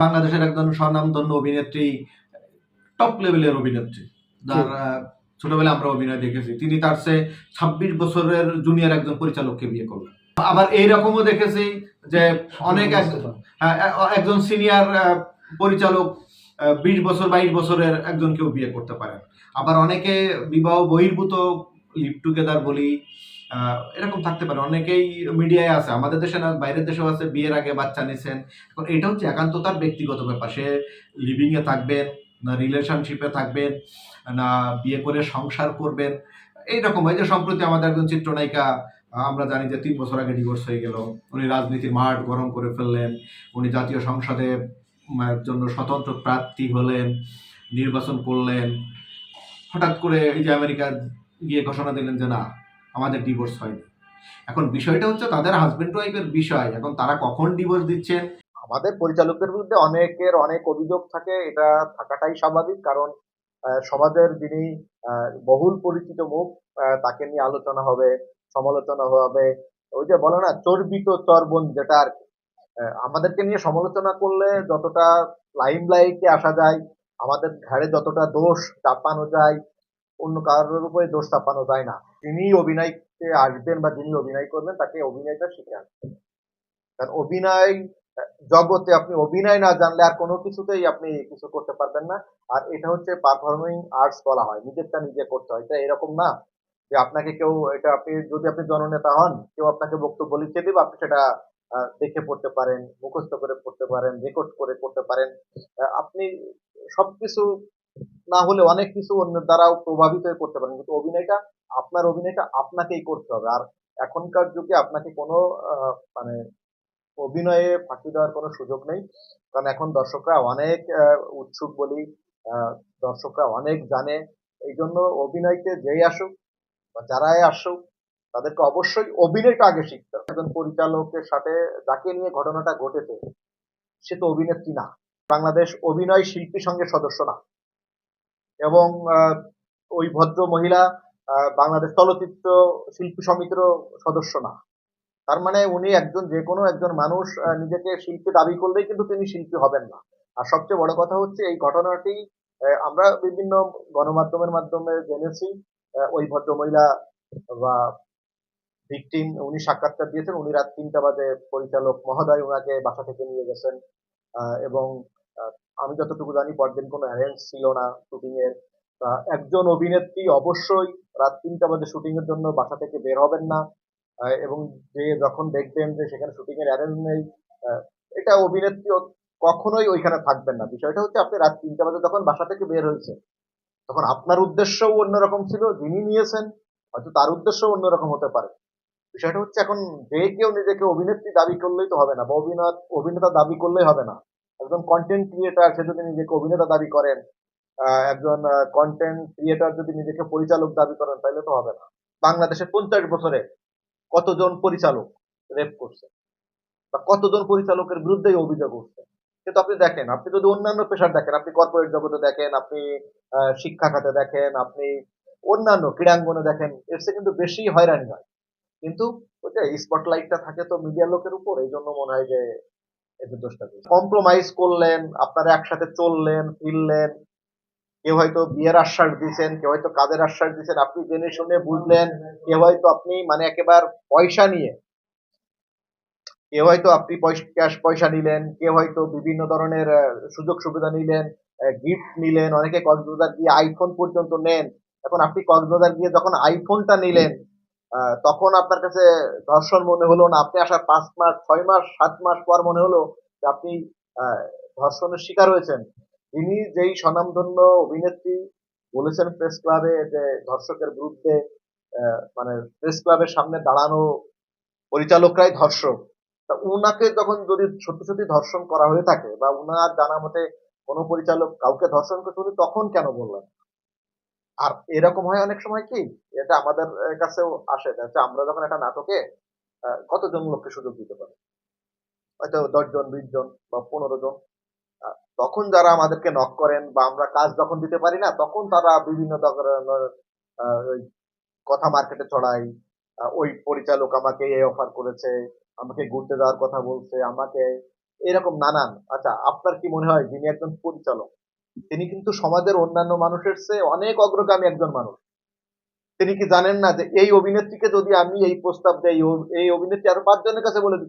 বাংলাদেশের একজন স্বনামধন্য অভিনেত্রী, টপ লেভেলের অভিনেত্রী, যার ছোটবেলায় আমরা অভিনয় দেখেছি। তিনি তার চেয়ে 26 বছরের জুনিয়র একজন পরিচালককে বিয়ে করলেন। আবার এইরকমও দেখেছি যে অনেক একজন সিনিয়র পরিচালক 20 বছর 22 বছরের একজনকেও বিয়ে করতে পারেন। আবার অনেকে বিবাহ বহির্ভূত লিভ টুগেদার বলি, এরকম থাকতে পারে। অনেকেই মিডিয়ায় আছে, আমাদের দেশে না, বাইরের দেশেও আছে, বিয়ের আগে বাচ্চা নিছেন। এখন এটা হচ্ছে একান্ত তার ব্যক্তিগত ব্যাপার। সে লিভিং এ থাকবেন না রিলেশনশিপে থাকবেন না বিয়ে করে সংসার করবেন, এইরকম। এই যে সম্প্রতি আমাদের একজন চিত্রনায়িকা, আমরা জানি যে 3 বছর আগে ডিভোর্স হয়ে গেল। উনি রাজনীতির মাঠ গরম করে ফেললেন। উনি জাতীয় সংসদে জন্য স্বতন্ত্র প্রার্থী হলেন, নির্বাচন করলেন। হঠাৎ করে এই যে আমেরিকা গিয়ে ঘোষণা দিলেন যে না, আমাদের ডিভোর্স হয়নি। এখন বিষয়টা হচ্ছে তাদের হাজবেন্ড ওয়াইফের বিষয়। এখন তারা কখন ডিভোর্স দিচ্ছেন, আমাদের পরিচালকদের বিরুদ্ধে অনেকের অনেক অভিযোগ থাকে, এটা থাকাটাই স্বাভাবিক। কারণ সমাজের যিনি বহুল পরিচিত মুখ, তাকে নিয়ে আলোচনা হবে, সমালোচনা হবে। ওই যে বলে না, চর্বিত চর্বণ, যেটা আর কি। আমাদেরকে নিয়ে সমালোচনা করলে যতটা লাইমলাইটে আসা যায়, আমাদের ঘাড়ে যতটা দোষ চাপানো যায়, অন্য কারোর উপরে দোষ চাপানো যায় না। যিনি অভিনয়তে আসবেন বা যিনি অভিনয় করবেন, তাকে অভিনয়টা শিখে আসবেন। কারণ অভিনয় জগতে আপনি অভিনয় না জানলে আর কোনো কিছুতেই আপনি কিছু করতে পারবেন না। আর এটা হচ্ছে পারফর্মিং আর্টস বলা হয়, নিজেরটা নিজে করতে হয়। এটা এরকম না যে আপনাকে কেউ, এটা আপনি যদি আপনি জননেতা হন, কেউ আপনাকে বক্তব্য লিখে দিবে, আপনি সেটা দেখে পড়তে পারেন, মুখস্থ করে পড়তে পারেন, রেকর্ড করে করতে পারেন। আপনি সবকিছু না হলে অনেক কিছু অন্যের দ্বারাও প্রভাবিত হয়ে করতে পারেন, কিন্তু অভিনয়টা আপনাকেই করতে হবে। আর এখনকার যুগে আপনাকে কোনো মানে অভিনয়ে ফাঁকি দেওয়ার কোনো সুযোগ নেই। কারণ এখন দর্শকরা অনেক উৎসুক বলি, দর্শকরা অনেক জানে। এই জন্য অভিনয়কে যেই আসুক বা যারাই আসুক, তাদেরকে অবশ্যই অভিনয়টা আগে শিখতে হবে। একজন পরিচালকের সাথে যাকে নিয়ে ঘটনাটা ঘটেছে, সে তো অভিনেত্রী না, বাংলাদেশ অভিনয় শিল্পী সংঘের সদস্য না, এবং ওই ভদ্র মহিলা বাংলাদেশ চলচ্চিত্র শিল্পী সমিতিরও সদস্য না। তার মানে উনি একজন, যে কোনো একজন মানুষ নিজেকে শিল্পী দাবি করলেই কিন্তু তিনি শিল্পী হবেন না। আর সবচেয়ে বড় কথা হচ্ছে, এই ঘটনাটি আমরা বিভিন্ন গণমাধ্যমের মাধ্যমে জেনেছি। ওই ভদ্রমহিলা বা ভিকটিম, উনি সাক্ষাৎকার দিয়েছেন। উনি রাত 3টা বাজে পরিচালক মহোদয় ওনাকে বাসা থেকে নিয়ে গেছেন। এবং আহ, আমি যতটুকু জানি পরদিন কোনো অ্যারেঞ্জ ছিল না শুটিং এর। একজন অভিনেত্রী অবশ্যই রাত 3টা বাজে শুটিং এর জন্য বাসা থেকে বের হবেন না। এবং যে যখন দেখবেন যে সেখানে শুটিং এর অ্যারেঞ্জ নেই, আহ, এটা অভিনেত্রী কখনোই ওইখানে থাকবেন না। বিষয়টা হচ্ছে, আপনি রাত 3টা বাজে যখন বাসা থেকে বের হয়েছে, তখন আপনার উদ্দেশ্যও অন্যরকম ছিল, যিনি নিয়েছেন হয়তো তার উদ্দেশ্যও অন্যরকম হতে পারে। বিষয়টা হচ্ছে, এখন যে কেউ নিজেকে অভিনেত্রী দাবি করলেই তো হবে না, বা অভিনেতা দাবি করলেই হবে না। একজন কন্টেন্ট ক্রিয়েটার, সে যদি নিজেকে অভিনেতা দাবি করেন, একজন কন্টেন্ট ক্রিয়েটার যদি নিজেকে পরিচালক দাবি করেন, তাহলে তো হবে না। বাংলাদেশে 50 বছরে কতজন পরিচালক রেপ করছে, বা কতজন পরিচালকের বিরুদ্ধে অভিযোগ উঠছে। কিন্তু আপনি দেখেন, আপনি যদি অন্যান্য পেশার দেখেন, আপনি কর্পোরেট জগতে দেখেন, আপনি শিক্ষা খাতে দেখেন, আপনি অন্যান্য ক্রীড়াঙ্গনে দেখেন, এর চেয়ে কিন্তু বেশি হয়রানি হয়। কিন্তু ওই যে স্পটলাইটটা থাকে তো মিডিয়ার লোকের উপর, এই জন্য মনে হয় যে এদের দোষটা কম্প্রোমাইজ করলেন, আপনারা একসাথে চললেন ফিরলেন। কেউ হয়তো বিয়ের আশ্বাস দিচ্ছেন, কেউ হয়তো কাজের আশ্বাস দিচ্ছেন, আপনি জেনে শুনে বুঝলেন। কেউ হয়তো আপনি মানে একেবারে পয়সা নিয়ে, কেউ হয়তো আপনি ক্যাশ পয়সা নিলেন, কেউ হয়তো বিভিন্ন ধরনের সুযোগ সুবিধা নিলেন, গিফট নিলেন, অনেকে কক্সবাজার গিয়ে আইফোন পর্যন্ত নেন। এখন আপনি কক্সবাজার গিয়ে যখন আইফোনটা নিলেন, তখন আপনার কাছে ধর্ষণ মনে হলো না। আপনি আসার 5 মাস 6 মাস 7 মাস পর মনে হলো যে আপনি আহ, ধর্ষণের শিকার হয়েছেন। তিনি যেই স্বনামধন্য অভিনেত্রী বলেছেন প্রেস ক্লাবে যে ধর্ষকের বিরুদ্ধে, মানে প্রেস ক্লাবের সামনে দাঁড়ানো পরিচালকরাই ধর্ষক, তা উনাকে যখন যদি সত্যি সত্যি ধর্ষণ করা হয়ে থাকে, বা উনার জানা মতে কোনো পরিচালক কাউকে ধর্ষণ করতে, উনি তখন কেন বললেন? আর এরকম হয় অনেক সময় কি, এটা আমাদের কাছেও আসে, যে আমরা যখন একটা নাটকে কতজন লোককে সুযোগ দিতে পারি, হয়তো 10 জন 20 জন বা 15 জন। তখন যারা আমাদেরকে নক করেন, বা আমরা কাজ যখন দিতে পারি না, তখন তারা বিভিন্ন ধরনের ওই কথা মার্কেটে ছড়ায়। ওই পরিচালক আমাকে এই অফার করেছে, আমাকে ঘুরতে যাওয়ার কথা বলছে, আমাকে এরকম নানান। আচ্ছা, আপনার কি মনে হয় যিনি একজন পরিচালক, তিনি কিন্তু সমাজের অন্যান্য মানুষের চেয়ে অনেক অগ্রগামী একজন মানুষ। তিনি কি জানেন না যে এই অভিনেত্রীকে যদি আমি এই প্রস্তাব দেই, এই অভিনেত্রী আরো ৫ জনের কাছে বলে দিবে।